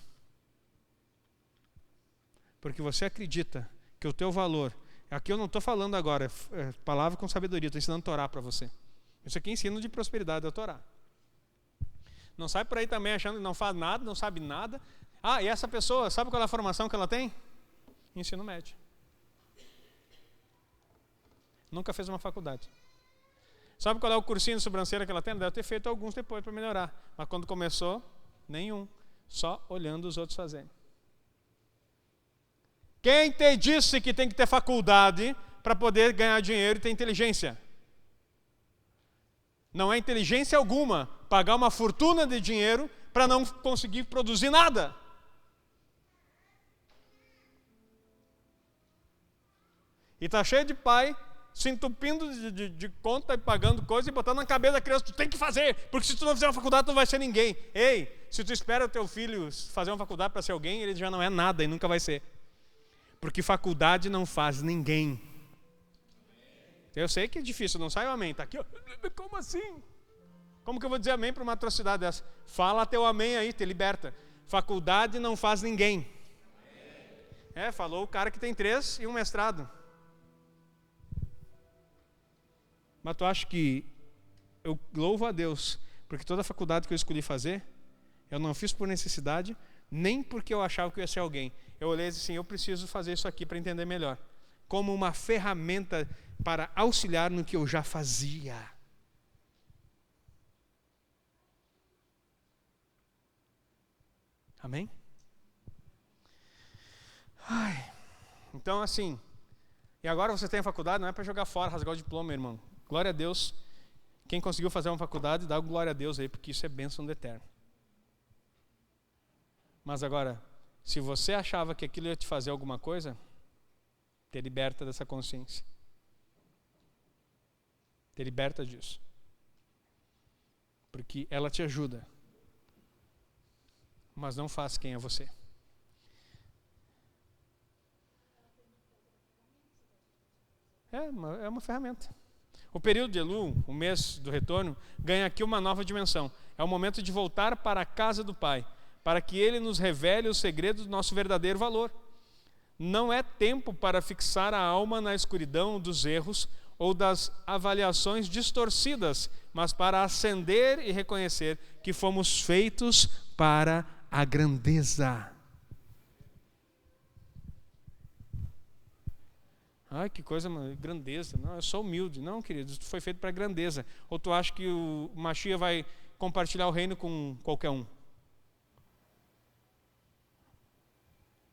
Porque você acredita que o teu valor... Aqui eu não estou falando agora, é palavra com sabedoria, estou ensinando Torá para você. Isso aqui é ensino de prosperidade, é Torá. Não sai por aí também achando que não faz nada, não sabe nada. Ah, e essa pessoa, sabe qual é a formação que ela tem? Ensino médio. Nunca fez uma faculdade. Sabe qual é o cursinho de sobrancelha que ela tem? Deve ter feito alguns depois para melhorar. Mas quando começou, nenhum. Só olhando os outros fazendo. Quem te disse que tem que ter faculdade para poder ganhar dinheiro e ter inteligência? Não é inteligência alguma pagar uma fortuna de dinheiro para não conseguir produzir nada. E está cheio de pai se entupindo de conta e pagando coisa e botando na cabeça da criança, tu tem que fazer, porque se tu não fizer uma faculdade tu não vai ser ninguém. Ei, se tu espera o teu filho fazer uma faculdade para ser alguém, ele já não é nada e nunca vai ser. Porque faculdade não faz ninguém. Eu sei que é difícil, não sai o amém, está aqui, ó. Como assim? Como que eu vou dizer amém para uma atrocidade dessa? Fala teu amém aí, te liberta. Faculdade não faz ninguém. Falou o cara que tem 3 e um mestrado. Mas tu acha que eu louvo a Deus, porque toda a faculdade que eu escolhi fazer, eu não fiz por necessidade, nem porque eu achava que eu ia ser alguém. Eu olhei assim, eu preciso fazer isso aqui para entender melhor. Como uma ferramenta para auxiliar no que eu já fazia. Amém? Então assim, e agora você tem a faculdade, não é para jogar fora, rasgar o diploma, irmão. Glória a Deus. Quem conseguiu fazer uma faculdade, dá glória a Deus aí, porque isso é bênção do eterno. Mas agora, se você achava que aquilo ia te fazer alguma coisa, te liberta dessa consciência. Te liberta disso. Porque ela te ajuda, mas não faz quem é você. É uma ferramenta. O período de Elul, o mês do retorno, ganha aqui uma nova dimensão. É o momento de voltar para a casa do Pai, para que Ele nos revele os segredos do nosso verdadeiro valor. Não é tempo para fixar a alma na escuridão dos erros ou das avaliações distorcidas, mas para acender e reconhecer que fomos feitos para a grandeza. Ai, que coisa, grandeza. Não, eu sou humilde. Não, querido, tu foi feito para grandeza. Ou tu acha que o Mashiach vai compartilhar o reino com qualquer um?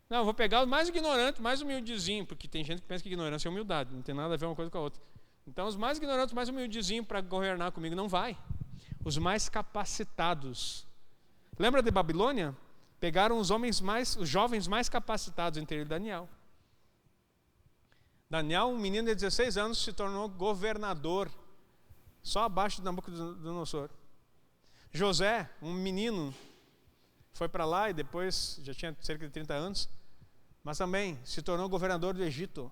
Não, eu vou pegar o mais ignorante, mais humildezinho, porque tem gente que pensa que ignorância é humildade, não tem nada a ver uma coisa com a outra. Então, os mais ignorantes, mais humildezinhos para governar comigo, não vai. Os mais capacitados. Lembra de Babilônia? Pegaram os jovens mais capacitados, entre eles Daniel. Daniel, um menino de 16 anos, se tornou governador, só abaixo de Nabucodonosor. José, um menino, foi para lá e depois, já tinha cerca de 30 anos, mas também se tornou governador do Egito,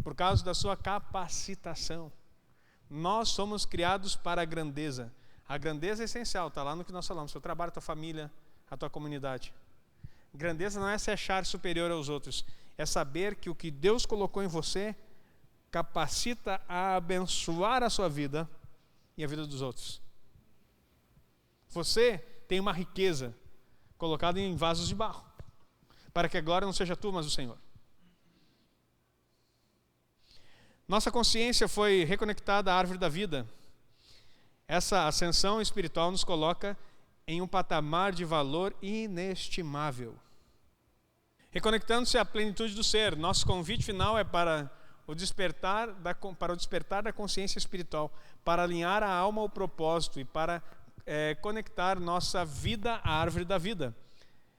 por causa da sua capacitação. Nós somos criados para a grandeza. A grandeza é essencial, está lá no que nós falamos, seu trabalho, a tua família, a tua comunidade. Grandeza não é se achar superior aos outros, é saber que o que Deus colocou em você capacita a abençoar a sua vida e a vida dos outros. Você tem uma riqueza colocada em vasos de barro, para que a glória não seja tua, mas do Senhor. Nossa consciência foi reconectada à árvore da vida. Essa ascensão espiritual nos coloca em um patamar de valor inestimável. Reconectando-se à plenitude do ser, nosso convite final é para o despertar da consciência espiritual, para alinhar a alma ao propósito e para conectar nossa vida à árvore da vida.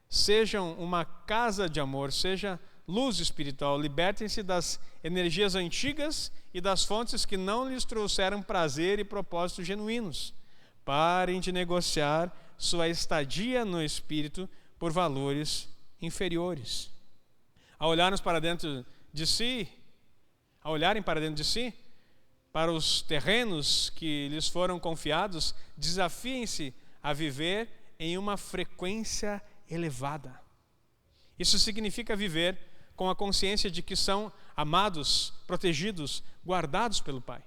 Sejam uma casa de amor, seja luz espiritual, libertem-se das energias antigas e das fontes que não lhes trouxeram prazer e propósitos genuínos. Parem de negociar sua estadia no Espírito por valores inferiores. Ao olharem para dentro de si, para os terrenos que lhes foram confiados, desafiem-se a viver em uma frequência elevada. Isso significa viver com a consciência de que são amados, protegidos, guardados pelo Pai.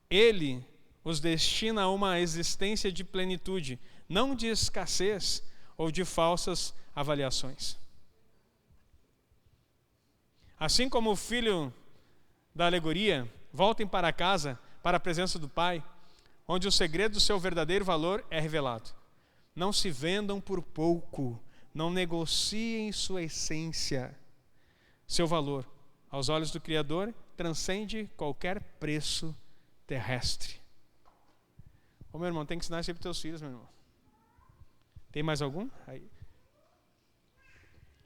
Ele os destina a uma existência de plenitude, não de escassez ou de falsas avaliações. Assim como o filho da alegoria, voltem para casa, para a presença do Pai, onde o segredo do seu verdadeiro valor é revelado. Não se vendam por pouco, não negociem sua essência. Seu valor, aos olhos do Criador, transcende qualquer preço terrestre. Ô meu irmão, tem que ensinar isso aí para os teus filhos, meu irmão. Tem mais algum? Aí.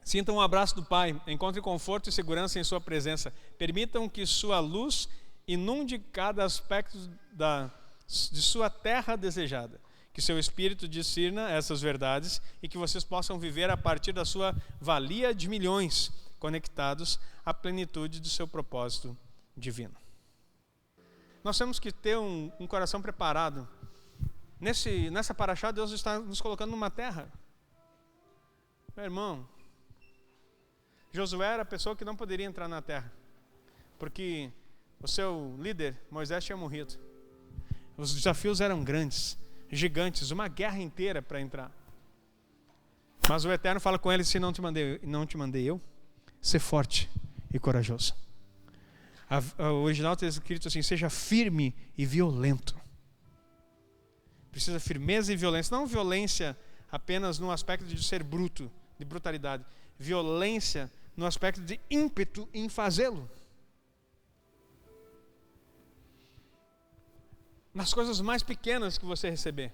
Sintam um abraço do Pai, encontrem conforto e segurança em sua presença. Permitam que sua luz inunde cada aspecto de sua terra desejada. Que seu espírito discirna essas verdades e que vocês possam viver a partir da sua valia de milhões, conectados à plenitude do seu propósito divino. Nós temos que ter um coração preparado. Nessa paraxá, Deus está nos colocando numa terra. Meu irmão, Josué era a pessoa que não poderia entrar na terra, porque o seu líder, Moisés, tinha morrido. Os desafios eram grandes, gigantes, uma guerra inteira para entrar. Mas o Eterno fala com ele: se não te mandei eu, ser forte e corajoso. O original está escrito assim: seja firme e violento. Precisa firmeza e violência, não violência apenas no aspecto de ser bruto, de brutalidade. Violência no aspecto de ímpeto em fazê-lo. Nas coisas mais pequenas que você receber,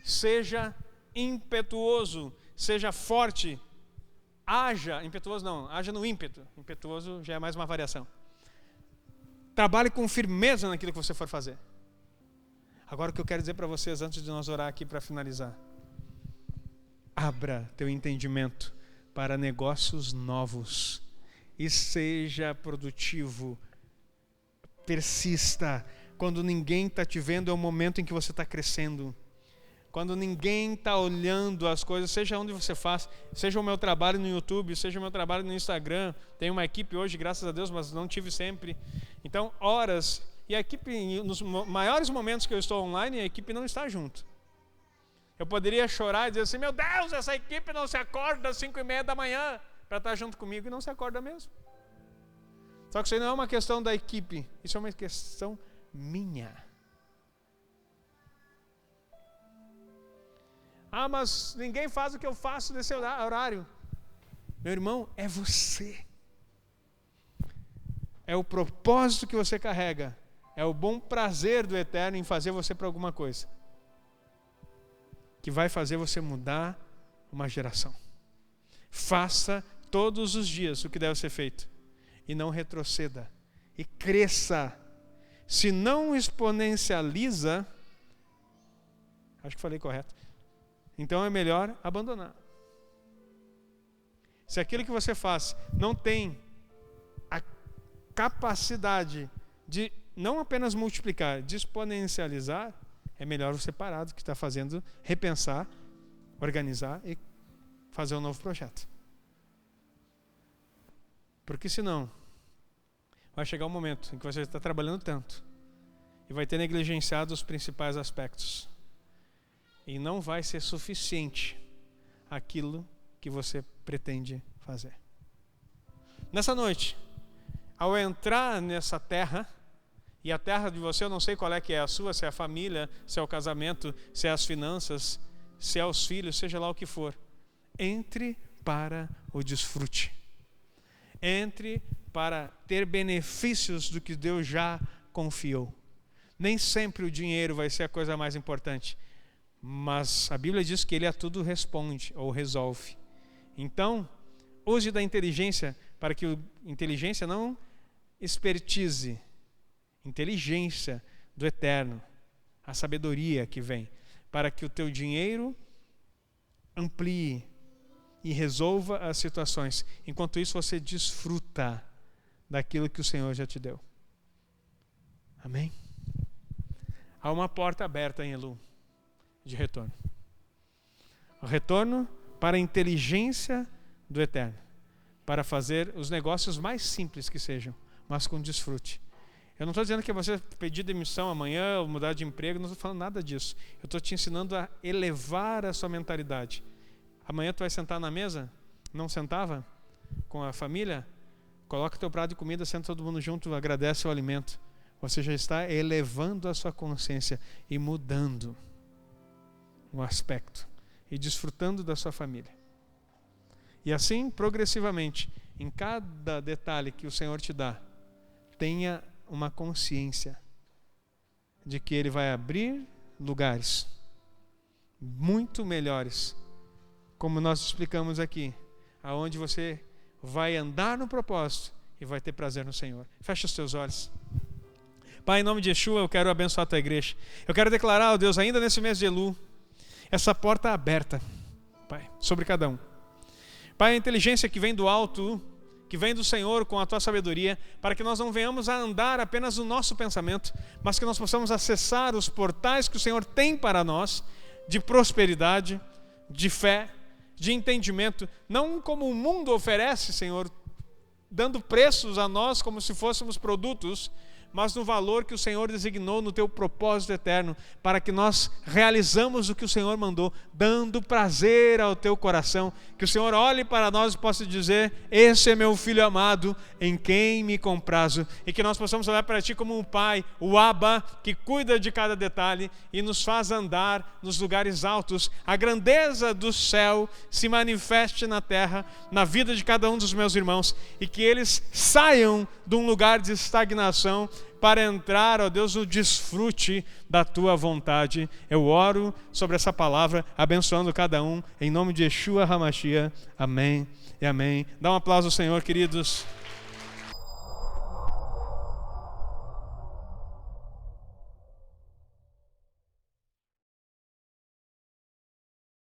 seja impetuoso, seja forte, haja no ímpeto. Impetuoso já é mais uma variação. Trabalhe com firmeza naquilo que você for fazer. Agora o que eu quero dizer para vocês antes de nós orar aqui para finalizar: abra teu entendimento para negócios novos e seja produtivo. Persista. Quando ninguém está te vendo, é o momento em que você está crescendo. Quando ninguém está olhando as coisas, seja onde você faz, seja o meu trabalho no YouTube, seja o meu trabalho no Instagram. Tenho uma equipe hoje, graças a Deus, mas não tive sempre. Então, horas, e a equipe, nos maiores momentos que eu estou online, a equipe não está junto. Eu poderia chorar e dizer assim: meu Deus, essa equipe não se acorda às 5:30 da manhã para estar junto comigo, e não se acorda mesmo. Só que isso aí não é uma questão da equipe, isso é uma questão minha. Ah, mas ninguém faz o que eu faço nesse horário. Meu irmão, é você. É o propósito que você carrega. É o bom prazer do Eterno em fazer você para alguma coisa, que vai fazer você mudar uma geração. Faça todos os dias o que deve ser feito e não retroceda, e cresça. Se não exponencializa, acho que falei correto, então é melhor abandonar. Se aquilo que você faz não tem a capacidade de não apenas multiplicar, de exponencializar, é melhor você parar do que está fazendo, repensar, organizar e fazer um novo projeto. Porque senão vai chegar um momento em que você está trabalhando tanto e vai ter negligenciado os principais aspectos, e não vai ser suficiente aquilo que você pretende fazer. Nessa noite, ao entrar nessa terra, e a terra de você eu não sei qual é que é a sua, se é a família, se é o casamento, se é as finanças, se é os filhos, seja lá o que for, entre para o desfrute. Entre para ter benefícios do que Deus já confiou. Nem sempre o dinheiro vai ser a coisa mais importante, mas a Bíblia diz que Ele a tudo responde ou resolve. Então, use da inteligência para que inteligência não expertise, inteligência do Eterno, a sabedoria que vem, para que o teu dinheiro amplie e resolva as situações. Enquanto isso, você desfruta daquilo que o Senhor já te deu. Amém? Há uma porta aberta em Elu de retorno. O retorno para a inteligência do Eterno, para fazer os negócios mais simples que sejam, mas com desfrute. Eu não estou dizendo que você pedir demissão amanhã ou mudar de emprego, não estou falando nada disso. Eu estou te ensinando a elevar a sua mentalidade. Amanhã tu vai sentar na mesa? Não sentava? Com a família? Coloca o teu prato de comida, senta todo mundo junto, agradece o alimento. Você já está elevando a sua consciência e mudando o aspecto e desfrutando da sua família. E assim, progressivamente, em cada detalhe que o Senhor te dá, tenha uma consciência de que Ele vai abrir lugares muito melhores, como nós explicamos aqui, aonde você vai andar no propósito e vai ter prazer no Senhor. Fecha os teus olhos. Pai, em nome de Yeshua, eu quero abençoar a tua igreja. Eu quero declarar, ó Deus, ainda nesse mês de Elu, essa porta aberta, Pai, sobre cada um. Pai, a inteligência que vem do alto, que vem do Senhor com a tua sabedoria, para que nós não venhamos a andar apenas no nosso pensamento, mas que nós possamos acessar os portais que o Senhor tem para nós, de prosperidade, de fé, de entendimento, não como o mundo oferece, Senhor, dando preços a nós como se fôssemos produtos, mas no valor que o Senhor designou no teu propósito eterno, para que nós realizamos o que o Senhor mandou, dando prazer ao teu coração, que o Senhor olhe para nós e possa dizer: esse é meu filho amado, em quem me comprazo, e que nós possamos olhar para ti como um pai, o Abba, que cuida de cada detalhe e nos faz andar nos lugares altos. A grandeza do céu se manifeste na terra, na vida de cada um dos meus irmãos, e que eles saiam de um lugar de estagnação para entrar, ó Deus, no desfrute da tua vontade. Eu oro sobre essa palavra, abençoando cada um, em nome de Yeshua HaMashiach. Amém e amém. Dá um aplauso ao Senhor, queridos.